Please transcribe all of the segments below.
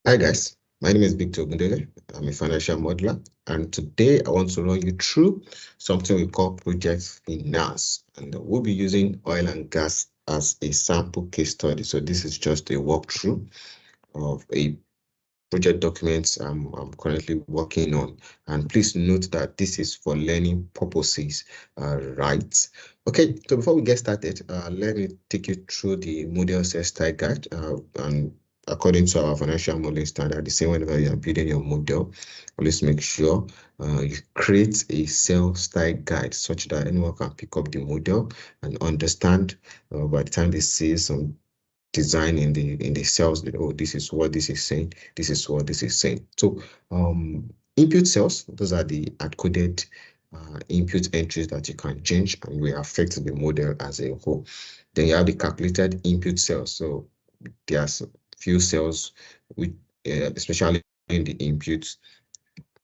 Hi guys, my name is Victor Gundele. I'm a financial modeler, and today I want to run you through something we call project finance. And we'll be using oil and gas as a sample case study. So this is just a walkthrough of a project document I'm currently working on. And please note that this is for learning purposes, right? Okay, so before we get started, let me take you through the model sales style guide. And according to our financial modeling standard, the same whenever you are building your model, always make sure you create a sales style guide such that anyone can pick up the model and understand by the time they see some design in the cells that, oh, this is what this is saying, this is what this is saying. So input cells, those are the hard-coded input entries that you can change and will affect the model as a whole. Then you have the calculated input cells. So there's few cells with especially in the input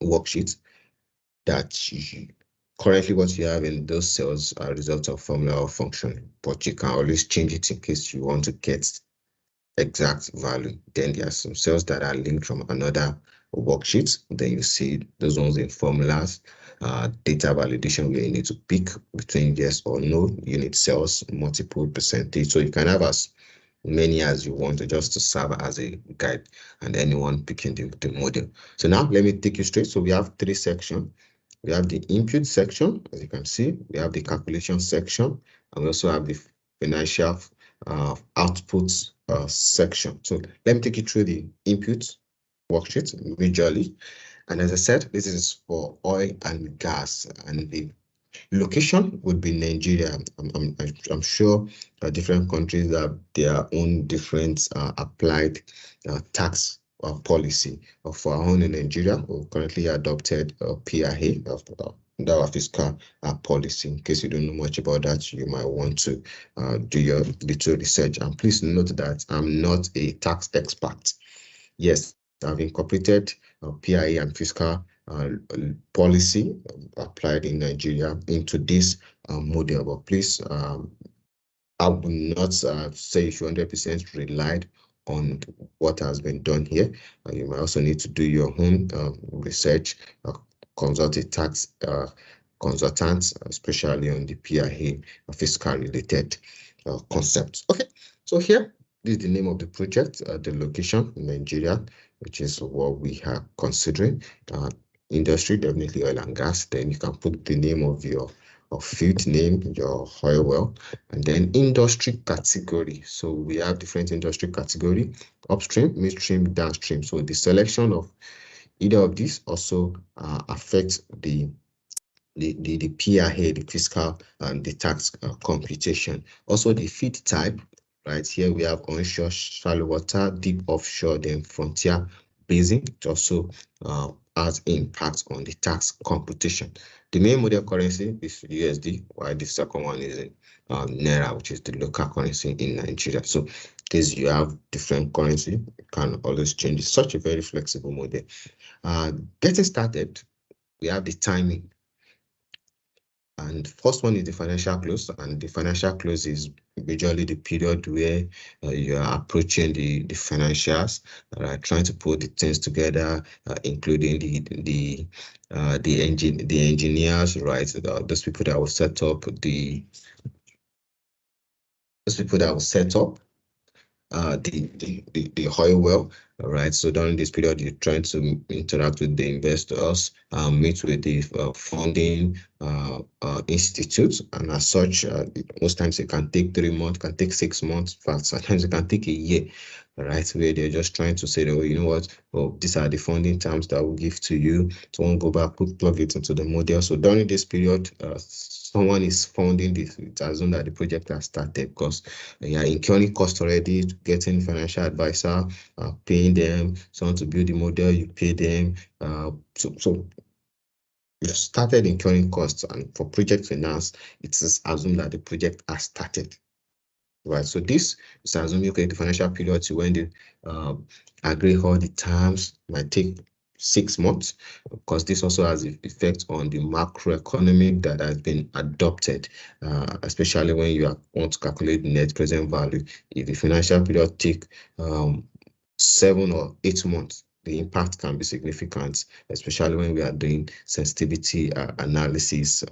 worksheet that currently what you have in those cells are results of formula or function, but you can always change it in case you want to get exact value. Then there are some cells that are linked from another worksheet. Then you see those ones in formulas, data validation, where you need to pick between yes or no, unit cells, multiple percentage. So you can have as many as you want just to serve as a guide and anyone picking the model. So now let me take you straight. So we have three sections. We have the input section, as you can see. We have the calculation section, and we also have the financial output section. So let me take you through the input worksheet visually. And as I said, this is for oil and gas, and the location would be Nigeria. I'm sure different countries have their own different applied tax policy. For our own in Nigeria, we currently adopted PIA, our fiscal policy. In case you don't know much about that, you might want to do your little research. And please note that I'm not a tax expert. Yes, I've incorporated PIA and fiscal policy applied in Nigeria into this model. But please, I will not say you should 100% relied on what has been done here. You might also need to do your own research, consult a tax consultant, especially on the PIA fiscal related concepts. Okay, so here this is the name of the project, the location in Nigeria, which is what we are considering. Industry, definitely oil and gas. Then you can put the name of your field name, your oil well, and then industry category. So we have different industry category: upstream, midstream, downstream. So the selection of either of these also affects the PIA, the fiscal and the tax computation. Also the feed type, right here we have onshore, shallow water, deep offshore, then frontier basin. It also has impact on the tax computation. The main model currency is USD, while the second one is in Naira, which is the local currency in Nigeria. So because you have different currency, you can always change. It's such a very flexible model. Getting started, we have the timing. And first one is the financial close, and the financial close is usually the period where you are approaching the financials, trying to put the things together, including the engineers, right? Those people that will set up the oil well. All right. So during this period, you're trying to interact with the investors, meet with the funding institutes, and as such, most times it can take 3 months, can take 6 months. In fact, sometimes it can take a year. All right, where they're just trying to say, oh, you know what? Well, these are the funding terms that we'll give to you. So one go back, plug it into the model. So during this period, someone is funding this. It's assumed that the project has started because you are incurring cost already, getting financial advisor, paying them, someone to build the model, you pay them. So you started incurring costs, and for project finance, it is assumed that the project has started. Right, so this is assuming okay, the financial period to when they agree all the terms might take 6 months, because this also has an effect on the macroeconomic that has been adopted, especially when you want to calculate net present value. If the financial period take 7 or 8 months, the impact can be significant, especially when we are doing sensitivity analysis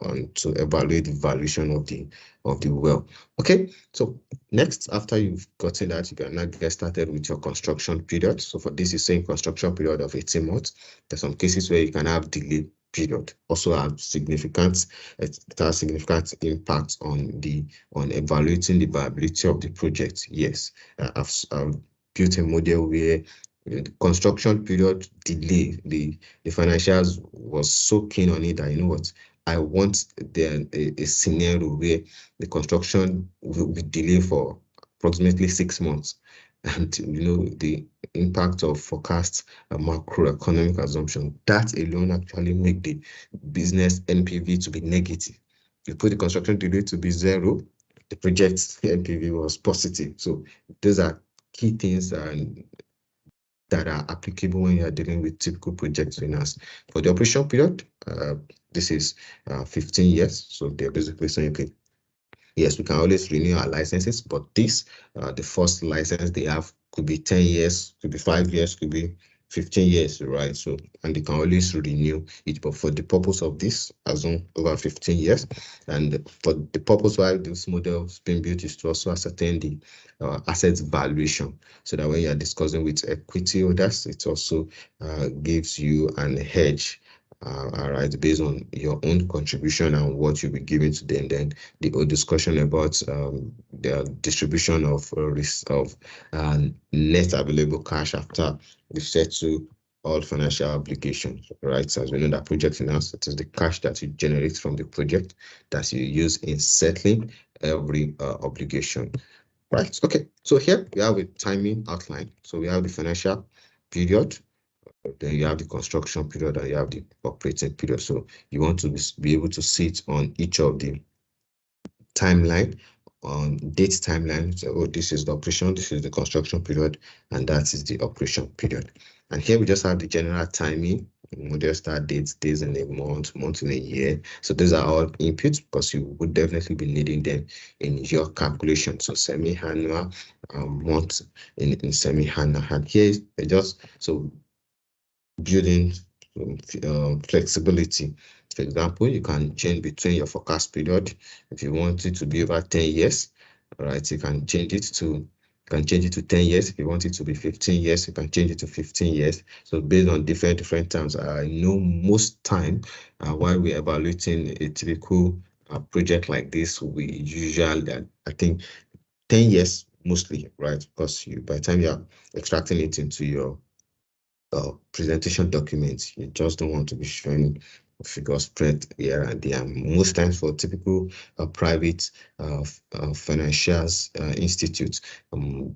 on to evaluate the valuation of the well. Okay, so next, after you've gotten that, you can now get started with your construction period. So for this, is saying construction period of 18 months. There's some cases where you can have delay period, also have significant, it has significant impact on evaluating the viability of the project. Yes, I've built a model where the construction period delay, the financials was so keen on it that, you know what, I want a scenario where the construction will be delayed for approximately 6 months, and the impact of forecast macroeconomic assumption, that alone actually make the business NPV to be negative. You put the construction delay to be 0, the project's NPV was positive. So those are key things that are applicable when you are dealing with typical project finance. For the operation period, this is 15 years. So they're basically saying, okay, yes, we can always renew our licenses, but this, the first license they have could be 10 years, could be 5 years, could be 15 years, right? So, and they can always renew it, but for the purpose of this, assume over 15 years. And for the purpose why this model is being built is to also ascertain the asset valuation, so that when you're discussing with equity holders, it also gives you an hedge. All right, based on your own contribution and what you'll be giving to them. Then the whole discussion about the distribution of net available cash after you settle all financial obligations, right? So as we know that project finance, it is the cash that you generate from the project that you use in settling every obligation, right? Okay, so here we have a timing outline. So we have the financial period, then you have the construction period, and you have the operating period. So you want to be able to see it on each of the timeline, on date timeline. So, oh, this is the operation, this is the construction period, and that is the operation period. And here we just have the general timing, model start dates, days in a month, month in a year. So these are all inputs, because you would definitely be needing them in your calculation. So semi-annual, month in semi-annual. And here just so building flexibility. For example, you can change between your forecast period. If you want it to be over 10 years, all right, you can change it to 10 years. If you want it to be 15 years, you can change it to 15 years. So based on different terms, I know most time while we're evaluating a typical project like this, we usually, I think 10 years mostly, right? Because by the time you're extracting it into your presentation documents, you just don't want to be showing figure spread here and there. Most times for typical private financials institutes,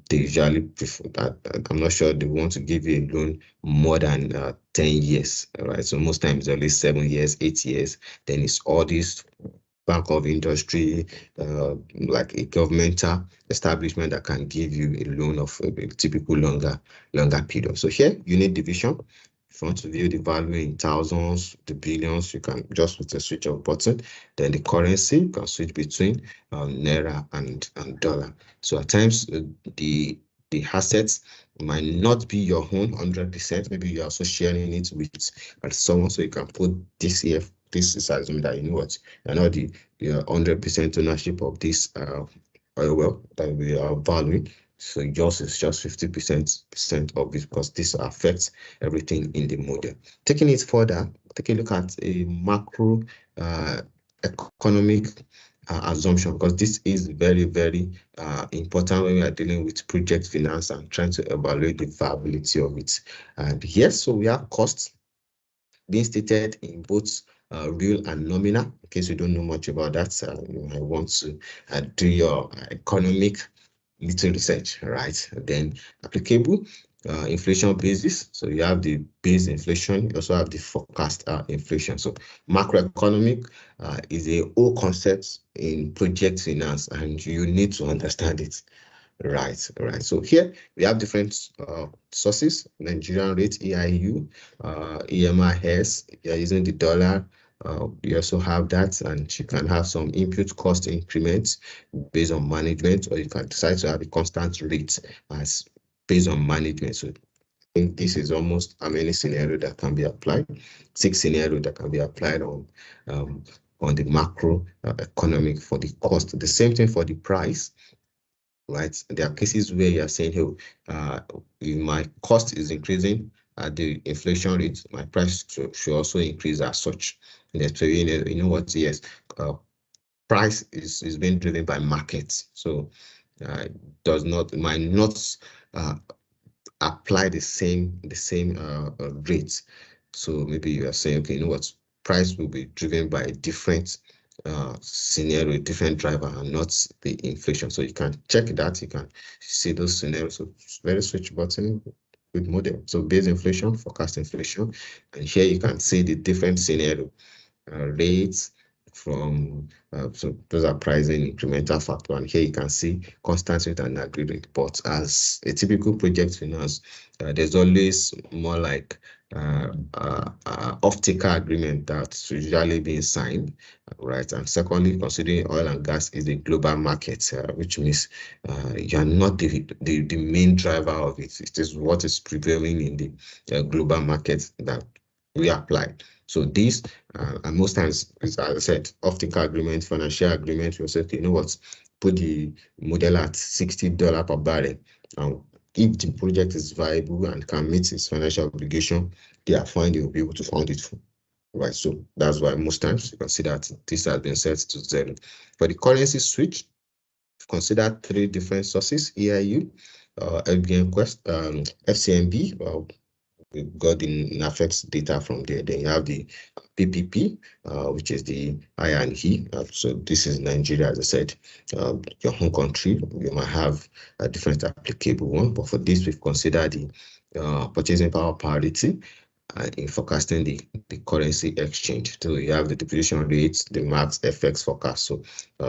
they usually prefer that. I'm not sure they want to give you a loan more than 10 years, right? So most times at least 7 years, 8 years, then it's all these bank of industry, like a governmental establishment that can give you a loan of a typical longer period. So here, unit division. If you want to view the value in thousands, the billions, you can just with a switch of button. Then the currency, you can switch between naira and dollar. So at times the assets might not be your own 100%. Maybe you're also sharing it with someone, so you can put this here. This is assuming that, you know what, you're not the 100% ownership of this oil well that we are valuing. So yours is just 50% of it, because this affects everything in the model. Taking it further, take a look at a macro economic assumption, because this is very, very important when we are dealing with project finance and trying to evaluate the viability of it. And yes, so we have costs being stated in both real and nominal. In case you don't know much about that, you might want to do your economic little research, right? Then applicable inflation basis. So you have the base inflation, you also have the forecast inflation. So macroeconomic is a whole concept in project finance, and you need to understand it. Right. So here we have different sources: Nigerian rate, EIU, EMIS. You're using the dollar. You also have that, and you can have some input cost increments based on management, or you can decide to have a constant rate as based on management. So I think this is almost how many scenarios that can be applied. 6 scenarios that can be applied on the macro economic for the cost. The same thing for the price, right? There are cases where you are saying, hey, my cost is increasing at the inflation rate, my price should also increase as such. So you know what? Yes, price is being driven by markets, so might not apply the same rates. So maybe you are saying, okay, you know what, price will be driven by a different scenario, different driver, and not the inflation. So you can check that, you can see those scenarios. So very switch button with model. So base inflation, forecast inflation, and here you can see the different scenario rates from so those are pricing incremental factor, and here you can see constant rate and agreed rate. But as a typical project finance, there's always more like off-taker agreement that's usually being signed, right? And secondly, considering oil and gas is a global market, which means you are not the main driver of it. It is what is prevailing in the global market that we apply. So this, and most times, as I said, off-taker agreement, financial agreement, we say, okay, you know what, put the model at $60 per barrel. And if the project is viable and can meet its financial obligation, they are fine, they will be able to fund it. Right, so that's why most times you can see that this has been set to 0. For the currency switch, consider 3 different sources: EIU, LBN Quest, FCMB. We got the NAFEX data from there. Then you have the PPP, which is the PIA and HE. So this is Nigeria, as I said. Your home country, you might have a different applicable one, but for this, we've considered the purchasing power parity in forecasting the currency exchange. So you have the depreciation rates, the max FX forecast. So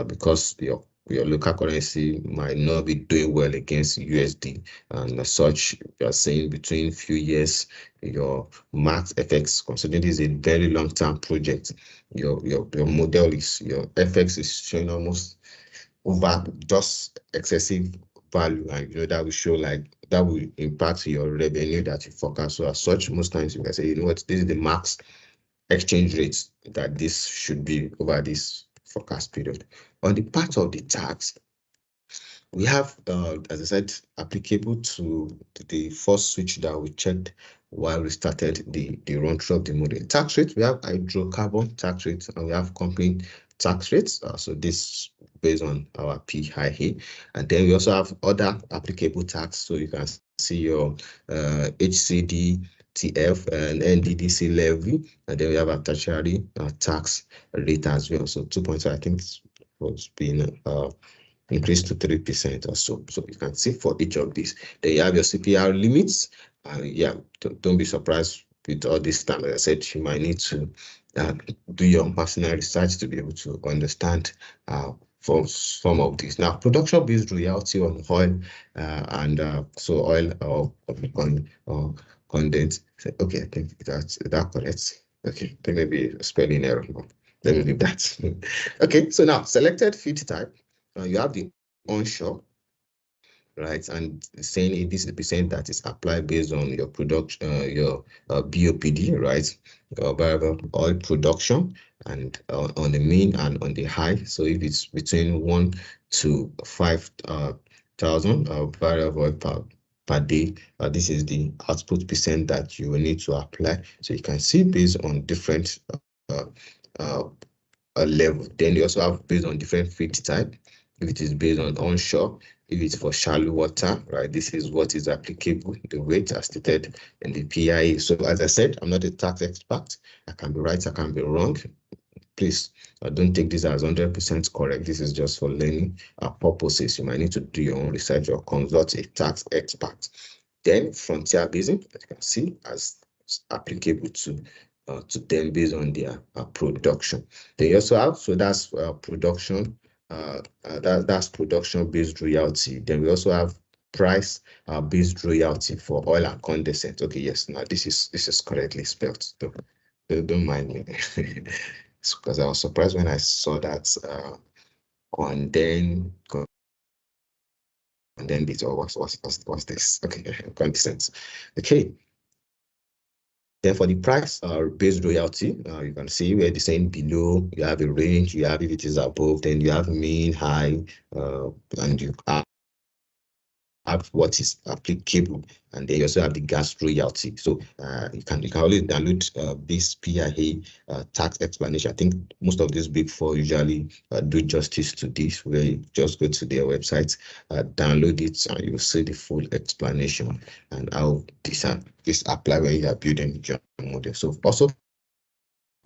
because your local currency might not be doing well against USD, and as such, you are saying between few years, your max FX, considering this is a very long-term project, your model is, your FX is showing almost over just excessive value, and that will show like that will impact your revenue that you forecast. So as such, most times you can say, you know what, this is the max exchange rates that this should be over this forecast period. On the part of the tax, we have, as I said, applicable to the first switch that we checked while we started the run through of the model. Tax rate, we have hydrocarbon tax rate and we have company tax rates. So this based on our PIA. And then we also have other applicable tax. So you can see your HCD, TF, and NDDC levy. And then we have a tertiary tax rate as well. So 2.5, I think was being increase to 3% or so. So you can see for each of these. Then you have your CPR limits. Yeah, don't be surprised with all this time. As I said, you might need to do your personal research to be able to understand for some of these. Now, production-based royalty on oil and so oil or content. Okay, I think that's correct. Okay, there may be a spelling error. Let me leave that. Okay, so now selected feed type. You have the onshore, right? And saying this is the percent that is applied based on your production, your BOPD, right? Variable oil production, and on the mean and on the high. So if it's between 1 to 5,000 barrel of oil per day, this is the output percent that you will need to apply. So you can see based on different level. Then you also have based on different feed type. If it is based on onshore, if it's for shallow water, right, this is what is applicable, the rate as stated in the PIA. So as I said, I'm not a tax expert. I can be right, I can be wrong. Please don't take this as 100% correct. This is just for learning purposes. You might need to do your own research or consult a tax expert. Then frontier basin, as you can see, as applicable to them based on their production. They also have, so that's production, that's production-based royalty. Then we also have price based royalty for oil and condensate. Okay, yes, now this is correctly spelled. Don't mind me. Because I was surprised when I saw that then this, or what's this? Okay, consent. Okay. Then for the price based royalty, you can see where the saying below, you have a range, you have if it is above, then you have mean, high, and you have what is applicable, and then you also have the gas royalty. So you can always download this PIA tax explanation. I think most of these big four usually do justice to this, where you just go to their website, download it, and you'll see the full explanation and how this apply when you are building your model. So also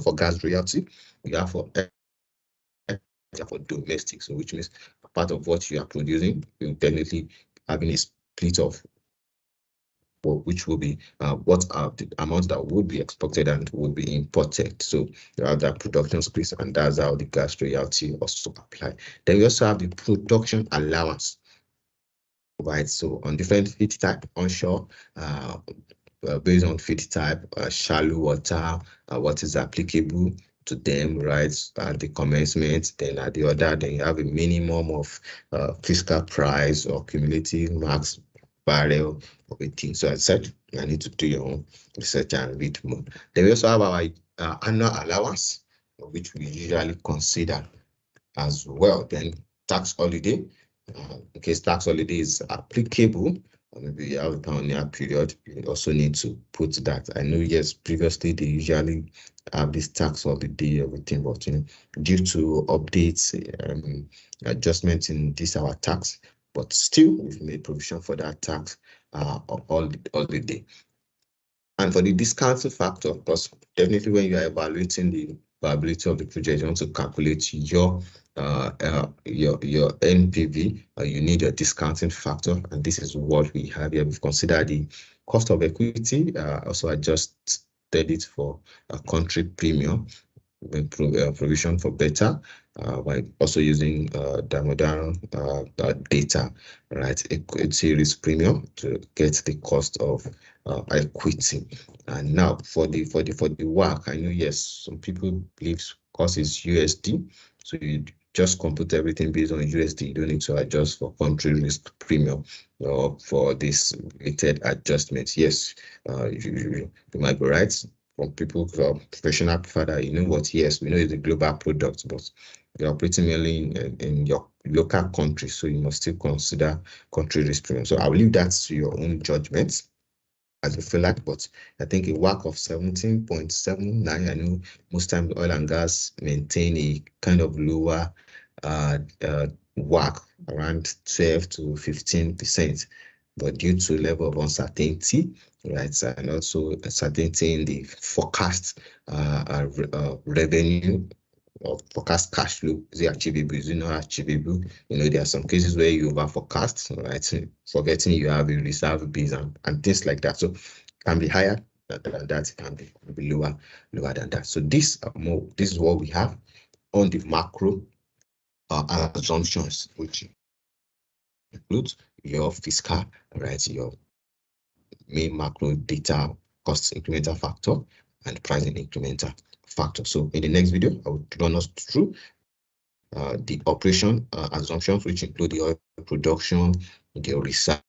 for gas royalty, we have for domestic, so which means part of what you are producing, you definitely having a split of which will be what are the amounts that would be exported and will be imported. So you have that production space, and that's how the gas royalty also apply. Then we also have the production allowance, right? So on different feed type, onshore, based on feed type, shallow water, what is applicable to them, right? At the commencement, then at the other, then you have a minimum of fiscal price or cumulative max barrel of a thing. So I said, I need to do your own research and read more. Then we also have our annual allowance, which we usually consider as well. Then tax holiday, in case tax holiday is applicable, or maybe you have a pioneer period, you also need to put that. I know, yes, previously they usually have this tax holiday, everything, but due to updates, adjustments in this our tax, but still we've made provision for that tax all the day. And for the discounting factor, because definitely when you are evaluating the viability of the project, you want to calculate your NPV, you need a discounting factor, and this is what we have here. We've considered the cost of equity, also adjusted it for a country premium, provision for beta, by also using the modern data, right? Equity risk premium to get the cost of equity. And now for the work, I know, yes, some people believe cost is USD, so you just compute everything based on USD. You don't need to adjust for country risk premium or for this related adjustments. Yes, you might be right. From people who are professional prefer that, what, yes, we know it's a global product, but you're operating mainly in your local country, so you must still consider country risk premium. So I'll leave that to your own judgment as you feel like, but I think a WACC of 17.79, I know most times oil and gas maintain a kind of lower WACC, around 12 to 15%, but due to level of uncertainty, right, and also uncertainty in the forecast revenue or forecast cash flow, is it achievable, is it not achievable? There are some cases where you over forecast, right, forgetting you have a reserve base and things like that. So it can be higher than that, it can be lower than that. So this is what we have on the macro assumptions, which includes your fiscal, right, your main macro data, cost incremental factor, and pricing incremental factor. So in the next video, I will run us through the operation assumptions, which include the oil production, the reserve,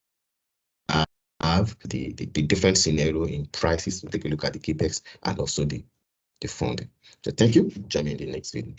the different scenario in prices. We'll take a look at the capex and also the funding. So thank you. Join me in the next video.